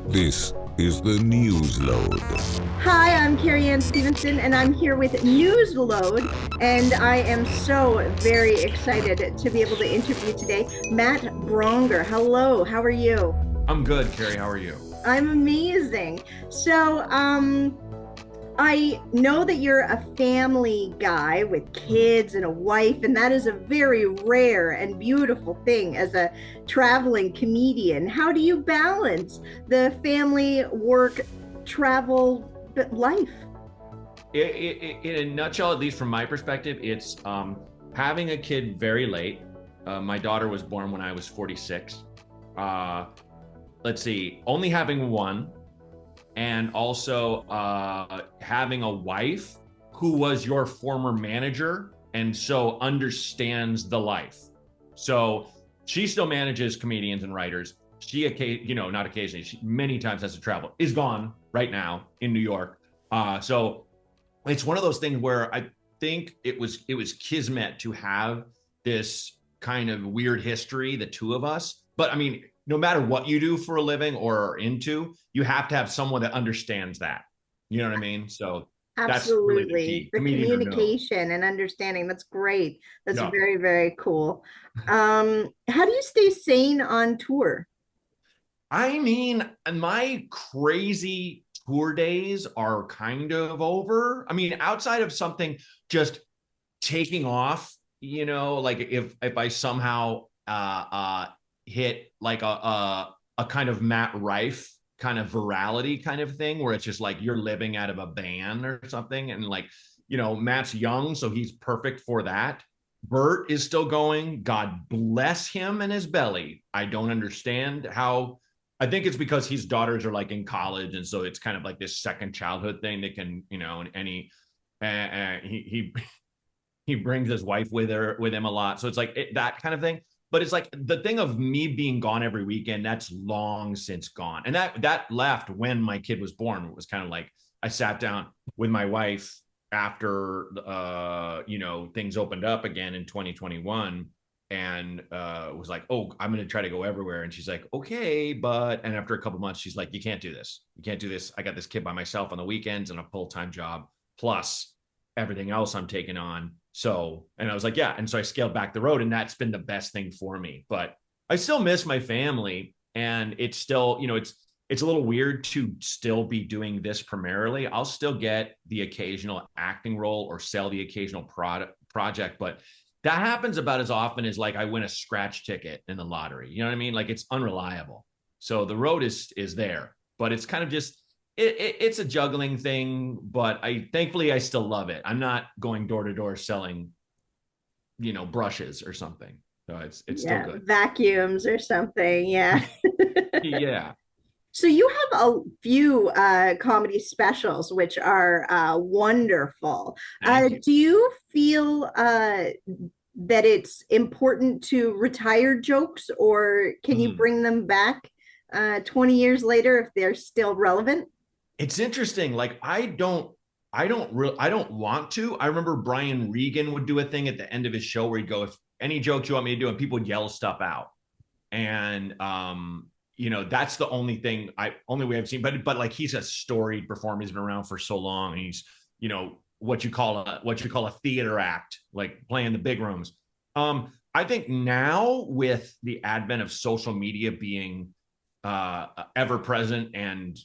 This is the Newsload. Hi, I'm Carrie Anne Stevenson, and I'm here with Newsload, and I am so very excited to be able to interview today Matt Braunger. Hello, how are you? I'm good, Carrie. How are you? I'm amazing. I know that you're a family guy with kids and a wife, and that is a very rare and beautiful thing as a traveling comedian. How do you balance the family, work, travel life? In a nutshell, at least from my perspective, it's having a kid very late. My daughter was born when I was 46. Let's see, only having one, and also having a wife who was your former manager and so understands the life. So she still manages comedians and writers. She, not occasionally, she many times has to travel, is gone right now in New York. So it's one of those things where I think it was kismet to have this kind of weird history, the two of us. But I mean, no matter what you do for a living or are into, you have to have someone that understands that. You know what I mean? So that's really the Absolutely. key. The Comedian or no. communication and understanding. That's great. That's Yeah. very, very cool. How do you stay sane on tour? I mean, my crazy tour days are kind of over. I mean, outside of something just taking off, like if I somehow hit like a kind of Matt Rife kind of virality kind of thing where it's just like you're living out of a van or something, and like, Matt's young, so he's perfect for that. Bert is still going. God bless him and his belly. I don't understand how. I think it's because his daughters are like in college, and so it's kind of like this second childhood thing that can, and he brings his wife with him a lot, so it's like that kind of thing. But it's like the thing of me being gone every weekend, that's long since gone, and that left when my kid was born. It was kind of like I sat down with my wife after things opened up again in 2021, and was like, oh, I'm going to try to go everywhere. And she's like, okay, and after a couple months, she's like, you can't do this. I got this kid by myself on the weekends and a full-time job, plus everything else I'm taking on. So, and I was like, yeah. And so I scaled back the road, and that's been the best thing for me. But I still miss my family, and it's still, it's a little weird to still be doing this primarily. I'll still get the occasional acting role or sell the occasional project, but that happens about as often as like I win a scratch ticket in the lottery. You know what I mean? Like it's unreliable. So the road is there, but it's kind of just it's a juggling thing. But thankfully I still love it. I'm not going door to door selling, brushes or something. So it's still Yeah, good. vacuums or something. Yeah. Yeah. So you have a few comedy specials, which are wonderful. Thank you. Do you feel that it's important to retire jokes, or can you Mm. bring them back 20 years later if they're still relevant? It's interesting. Like I don't want to. I remember Brian Regan would do a thing at the end of his show where he'd go, if any jokes you want me to do, and people would yell stuff out. And that's the only way I've seen. But like he's a storied performer. He's been around for so long. And he's, what you call a theater act, like playing the big rooms. I think now with the advent of social media being ever present and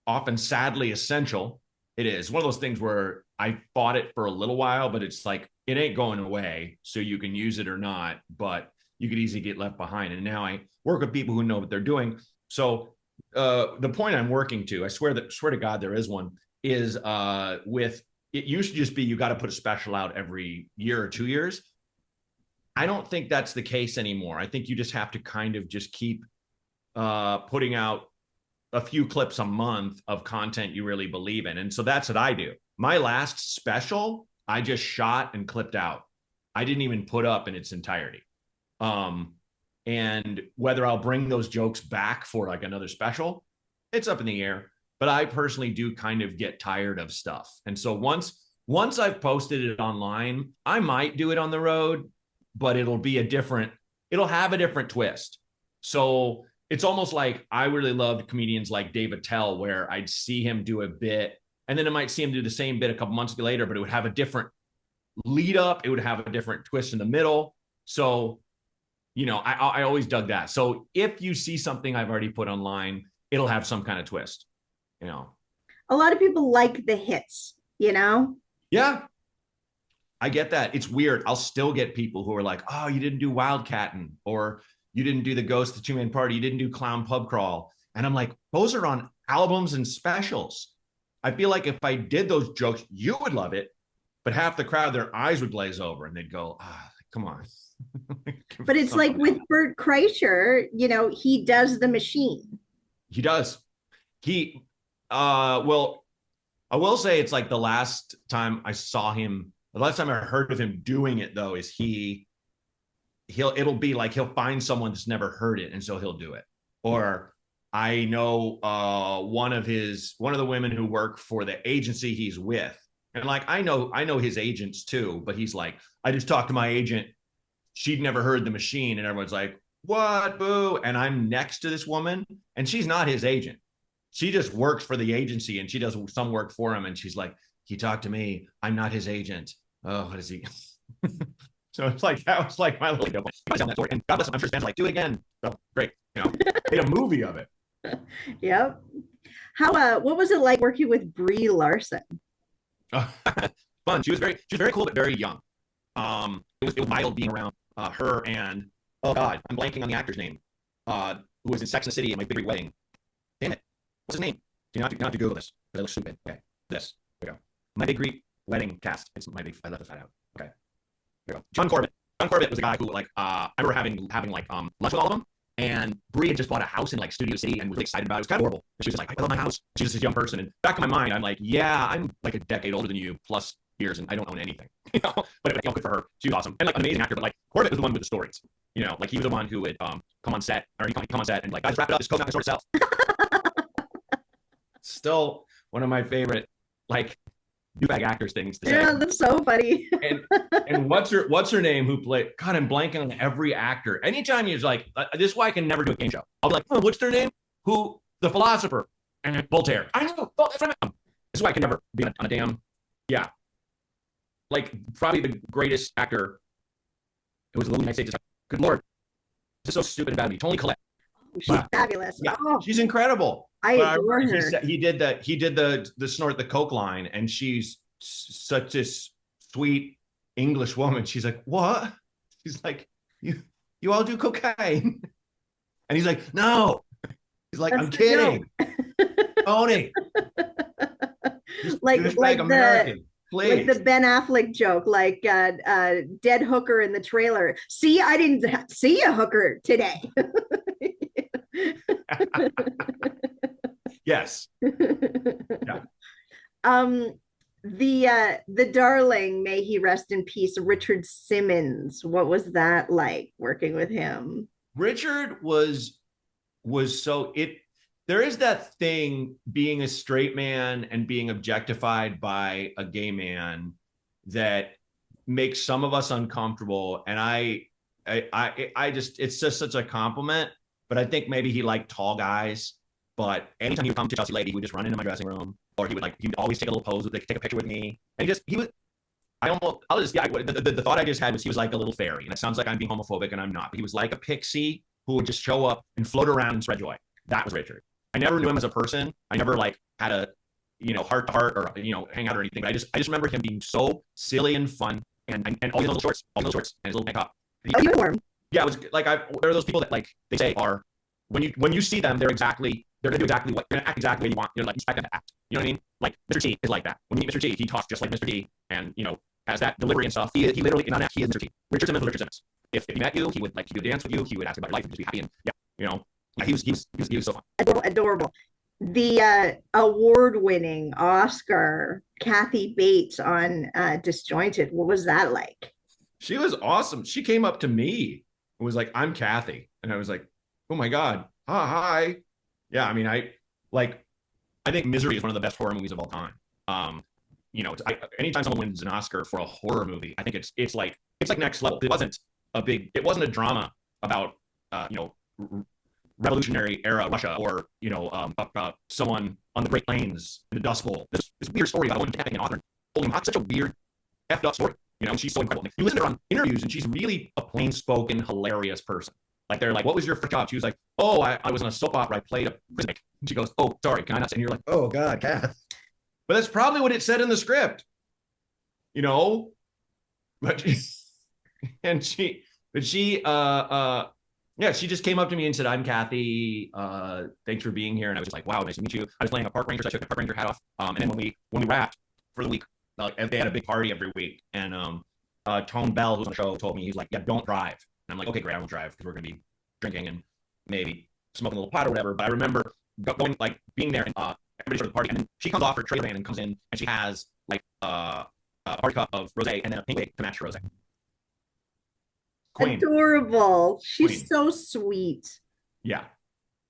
often sadly essential, it is one of those things where I fought it for a little while, but it's like it ain't going away, so you can use it or not, but you could easily get left behind. And now I work with people who know what they're doing. So the point I'm working to, I swear to God there is one, is with it used to just be you got to put a special out every year or 2 years. I don't think that's the case anymore. I think you just have to kind of just keep putting out a few clips a month of content you really believe in. And so that's what I do. My last special, I just shot and clipped out. I didn't even put up in its entirety. And whether I'll bring those jokes back for like another special, it's up in the air. But I personally do kind of get tired of stuff. And so once I've posted it online, I might do it on the road, but it'll have a different twist. So it's almost like I really loved comedians like Dave Attell, where I'd see him do a bit, and then I might see him do the same bit a couple months later, but it would have a different lead up. It would have a different twist in the middle. So, I always dug that. So if you see something I've already put online, it'll have some kind of twist, A lot of people like the hits, Yeah, I get that. It's weird. I'll still get people who are like, oh, you didn't do Wildcattin', or you didn't do the Ghost of the Two-Man Party, you didn't do Clown Pub Crawl. And I'm like, those are on albums and specials. I feel like if I did those jokes, you would love it, but half the crowd, their eyes would glaze over and they'd go, come on. But it's like with Bert Kreischer, he does the machine. He does. Well, I will say it's like the last time I heard of him doing it though, is it'll be like he'll find someone that's never heard it, and so he'll do it. Or I know one of the women who work for the agency he's with, and like I know his agents too, but he's like, I just talked to my agent, she'd never heard the machine, and everyone's like, what, boo? And I'm next to this woman, and she's not his agent. She just works for the agency, and she does some work for him, and she's like, he talked to me, I'm not his agent. Oh, what is he? So it's like, that was like my little joke. And God bless him, I'm sure Stan's like, do it again. So great, made a movie of it. Yep. What was it like working with Brie Larson? Fun. She was very cool, but very young. It was wild being around her and, oh God, I'm blanking on the actor's name, who was in Sex and the City at my big wedding. Damn it. What's his name? You don't have to Google this, because I look stupid. Okay, this. There we go. My Big Greek Wedding Cast. I left the fat out. Okay. There we go. John Corbett. John Corbett was a guy who, like, I remember having like lunch with all of them, and Brie had just bought a house in like Studio City and was really excited about it. It was kind of horrible. She was just like, I love my house. She's just this young person, and back in my mind, I'm like, yeah, I'm like a decade older than you plus years, and I don't own anything. But good for her. She was awesome, and like an amazing actor. But like Corbett was the one with the stories. Like he was the one who would come on set, or he'd come on set and like, guys, wrap it up. This code's not gonna sort itself. Still one of my favorite like douchebag actors things to say. Yeah, that's so funny. and what's her name who played? God, I'm blanking on every actor. Anytime you're like, this is why I can never do a game show. I'll be like, oh, what's their name? Who? The philosopher and Voltaire. I know. Oh, that's right. This is why I can never be on a damn. Yeah. Like probably the greatest actor. It was the United States. Good Lord, this is so stupid and bad of me. Toni Collette. She's fabulous. Yeah, she's incredible. I adore her. He did the snort the Coke line, and she's such a sweet English woman. She's like, what? She's like, you all do cocaine? And he's like, no. He's like, I'm kidding. Tony. like American. Please. Like the Ben Affleck joke, like dead hooker in the trailer. See, I didn't see a hooker today. Yes. Yeah. The darling, may he rest in peace, Richard Simmons. What was that like working with him? Richard was so there is that thing, being a straight man and being objectified by a gay man, that makes some of us uncomfortable. And I just, it's just such a compliment. But I think maybe he liked tall guys. But anytime he would come to Chelsea Lady, he would just run into my dressing room, or he would always take a little pose, take a picture with me. And the thought I just had was he was like a little fairy. And it sounds like I'm being homophobic, and I'm not. But he was like a pixie who would just show up and float around and spread joy. That was Richard. I never knew him as a person. I never had a, heart to heart, or, hang out or anything. But I just remember him being so silly and fun, and all these little shorts, and his little makeup. Uniform. Yeah, it was like, there are those people that, like, they say are, when you see them, they're gonna do exactly what, they're gonna act exactly what you want. You're like, you expect them to act. You know what I mean? Like Mr. T is like that. When you meet Mr. T, he talks just like Mr. T, and has that delivery and stuff. He literally, not an act, he is Mr. T. Richard Simmons was Richard Simmons. If he met you, he would dance with you. He would ask about your life and just be happy, and he was so fun. Adorable. The award-winning Oscar Kathy Bates on Disjointed. What was that like? She was awesome. She came up to me and was like, I'm Kathy. And I was like, oh my God. Hi. Yeah. I mean, I think Misery is one of the best horror movies of all time. Anytime someone wins an Oscar for a horror movie, I think it's like next level. It wasn't a drama about, Revolutionary era Russia, or someone on the Great Plains in the Dust Bowl. This weird story about a woman kidnapping an author and holding him. Such a weird, effed up story. She's so incredible. You listen to her on interviews, and she's really a plain-spoken, hilarious person. Like, they're like, "What was your first job?" She was like, "Oh, I was in a soap opera. I played a prison." And she goes, "Oh, sorry, can I not say?" And you're like, "Oh God, Kath." But that's probably what it said in the script, But she just came up to me and said, "I'm Kathy. Thanks for being here." And I was just like, "Wow, nice to meet you." I was playing a park ranger, so I took the park ranger hat off. And then when we wrapped for the week, they had a big party every week, and Tone Bell, who's on the show, told me, he's like, "Yeah, don't drive." And I'm like, "Okay, great, I won't drive because we're gonna be drinking and maybe smoking a little pot or whatever." But I remember going, like, being there, and everybody started the party, and then she comes off her trailer van and comes in, and she has like a party cup of rosé and then a pink wig to match the rosé. Queen. Adorable. She's Queen. So sweet. Yeah,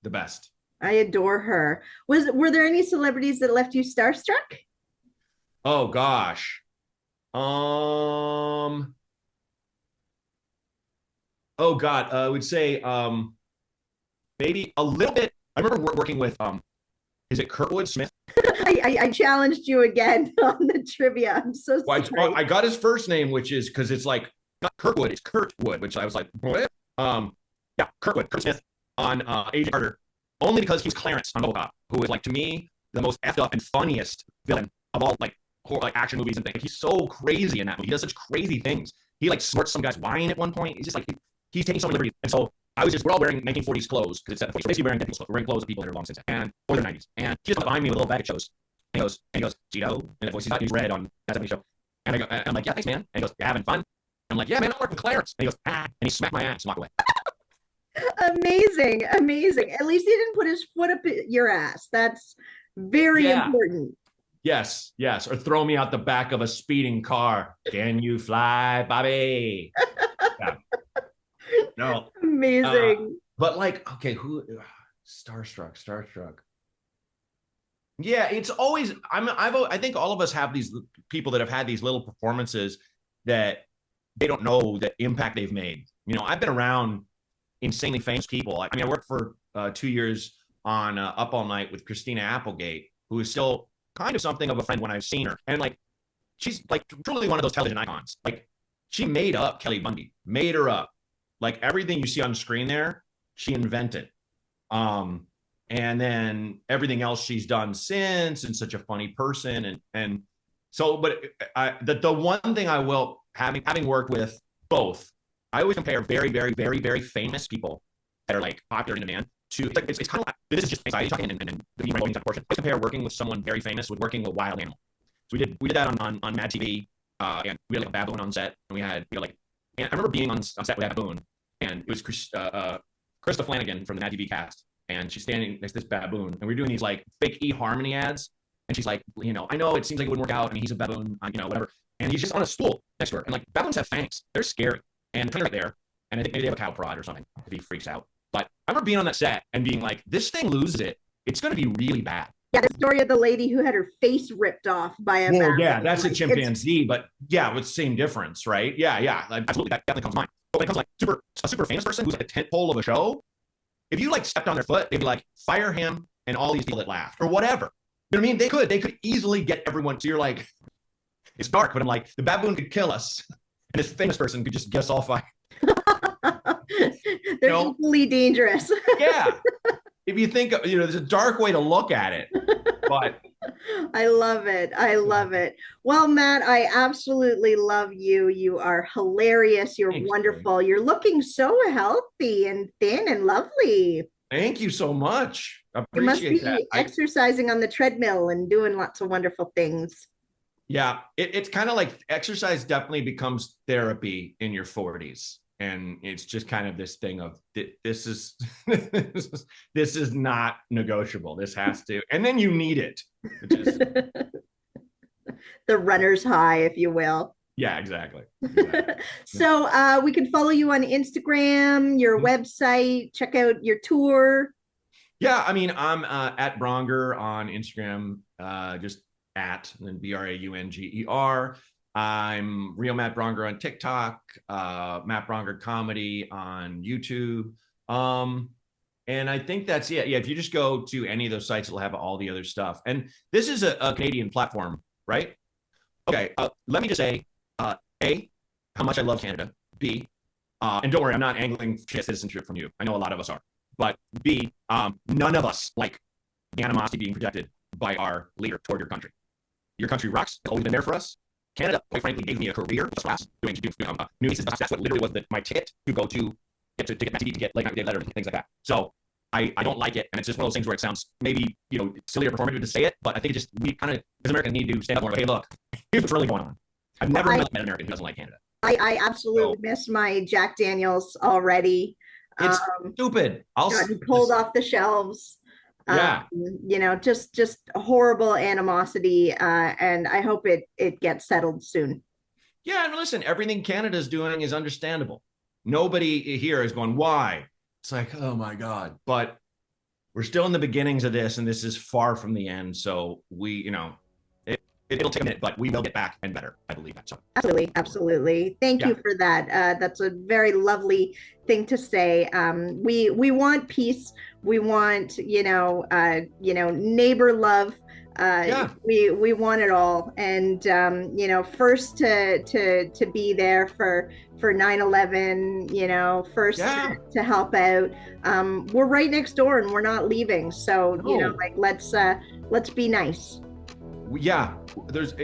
the best. I adore her. Were there any celebrities that left you starstruck? Oh gosh. Oh God. I would say maybe a little bit. I remember working with is it Kurtwood Smith? I challenged you again on the trivia. I'm so sorry. Well, I got his first name, which is because it's like not Kurtwood, it's Kurtwood, which I was like, what? Yeah, Kurt Smith on Agent Carter, only because he's Clarence on RoboCop, who is, like, to me, the most effed up and funniest villain of all, like, action movies and things. He's so crazy in that movie. He does such crazy things. He, like, snorts some guy's wine at one point. He's just like, he's taking so many liberties. And so we're all wearing 1940s clothes, because it's set in the 40s. So basically wearing 1940s clothes. We're wearing clothes of people that are long since, and or the 90s. And he just behind me with a little bag of shows. And he goes, "Gino," and the voice he's red on that 70s show. And I'm like, "Yeah, thanks, man." And he goes, "You having fun?" I'm like, "Yeah, man, I'm working Clarence." And he goes, "Ah," and he smacked my ass and walked away. Amazing. At least he didn't put his foot up your ass. That's very important. Yes. Or throw me out the back of a speeding car. "Can you fly, Bobby?" Yeah. No. Amazing. But, like, okay, who? Starstruck. Yeah, it's always. I think all of us have these people that have had these little performances that they don't know the impact they've made. I've been around insanely famous people. I mean, I worked for 2 years on Up All Night with Christina Applegate, who is still kind of something of a friend when I've seen her. And, like, she's, like, truly one of those television icons. Like, she made up Kelly Bundy, made her up. Like, everything you see on screen there, she invented. And then everything else she's done since, and such a funny person. And so, but the one thing I will, having worked with both, I always compare very, very, very, very famous people that are, like, popular in demand to, it's kind of like, this is just anxiety talking and the portion. I compare working with someone very famous with working with a wild animal. So we did that on Mad TV, and we had, like, a baboon on set, and we had, like, and I remember being on set with that baboon, and it was Krista Flanagan from the Mad TV cast, and she's standing next to this baboon, and we're doing these, like, fake eHarmony ads, and she's like, "I know it seems like it wouldn't work out. I mean, he's a baboon, whatever." And he's just on a stool next to her, and, like, baboons have fangs. They're scary. And turn right there, and I think maybe they have a cow prod or something if he freaks out. But I remember being on that set and being like, this thing loses it. It's going to be really bad. Yeah, the story of the lady who had her face ripped off by a baboon. Yeah, that's a chimpanzee, but yeah, with the same difference, right? Yeah, absolutely. That definitely comes to mind. But when it comes to, like, a super famous person who's, like, a tent pole of a show, if you, like, stepped on their foot, they'd be like, fire him and all these people that laughed or whatever. You know what I mean? They could easily get everyone. So you're like, it's dark, but I'm like, the baboon could kill us, and this famous person could just get us all fired. They're equally dangerous. Yeah. If you think, there's a dark way to look at it, but I love it. Well, Matt, I absolutely love you. You are hilarious. You're wonderful. You're looking so healthy and thin and lovely. Thank you so much. I appreciate you must be that. exercising on the treadmill and doing lots of wonderful things. Yeah, it's kind of like exercise definitely becomes therapy in your 40s. And it's just kind of this thing of this is this is not negotiable. This has to, and then you need it. The runner's high, if you will. Yeah, exactly. So we can follow you on Instagram, your website, check out your tour. Yeah, I mean, I'm at Braunger on Instagram, just at, and then Braunger. I'm Real Matt Braunger on TikTok, Matt Braunger Comedy on YouTube. And I think that's it. Yeah, if you just go to any of those sites, it'll have all the other stuff. And this is a Canadian platform, right? Okay, let me just say, A, how much I love Canada. B, and don't worry, I'm not angling for citizenship from you. I know a lot of us are. But B, none of us like the animosity being projected by our leader toward your country. Your country rocks. It's always been there for us. Canada, quite frankly, gave me a career first class doing news. That's what literally was my ticket to go to get my TV, to get late night letters and things like that. So I don't like it, and it's just one of those things where it sounds maybe silly or performative to say it, but I think we kind of as Americans need to stand up and go, hey, look, here's what's really going on. I've never met an American who doesn't like Canada. I absolutely miss my Jack Daniels already. It's stupid. Pulled off the shelves. Yeah. Just horrible animosity, and I hope it gets settled soon. Yeah, and listen, everything Canada's doing is understandable. Nobody here is going, why? It's like, oh my God. But we're still in the beginnings of this, and this is far from the end. So it'll take a minute, but we will get back and better. I believe that. So absolutely. Thank you for that. That's a very lovely thing to say. We want peace. We want neighbor love. We want it all. And first to be there for 9/11. First to help out. We're right next door, and we're not leaving. So let's be nice. Yeah, there's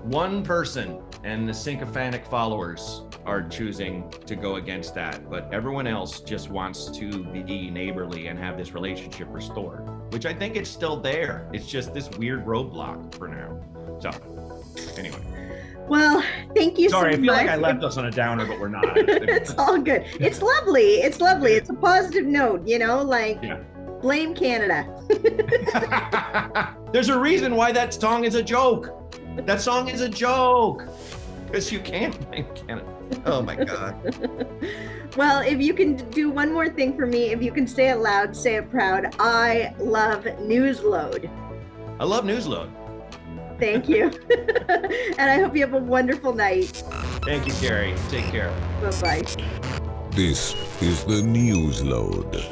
one person, and the sycophantic followers are choosing to go against that, but everyone else just wants to be neighborly and have this relationship restored, which I think it's still there. It's just this weird roadblock for now. So anyway. Well, thank you so much. Sorry, I feel like I left us on a downer, but we're not. It's all good. It's lovely. It's lovely. It's a positive note, blame Canada. There's a reason why that song is a joke. That song is a joke. Because you can't blame Canada. Oh my God. Well, if you can do one more thing for me, if you can say it loud, say it proud. I love Newsload. I love Newsload. Thank you. And I hope you have a wonderful night. Thank you, Carrie. Take care. Bye-bye. This is the Newsload.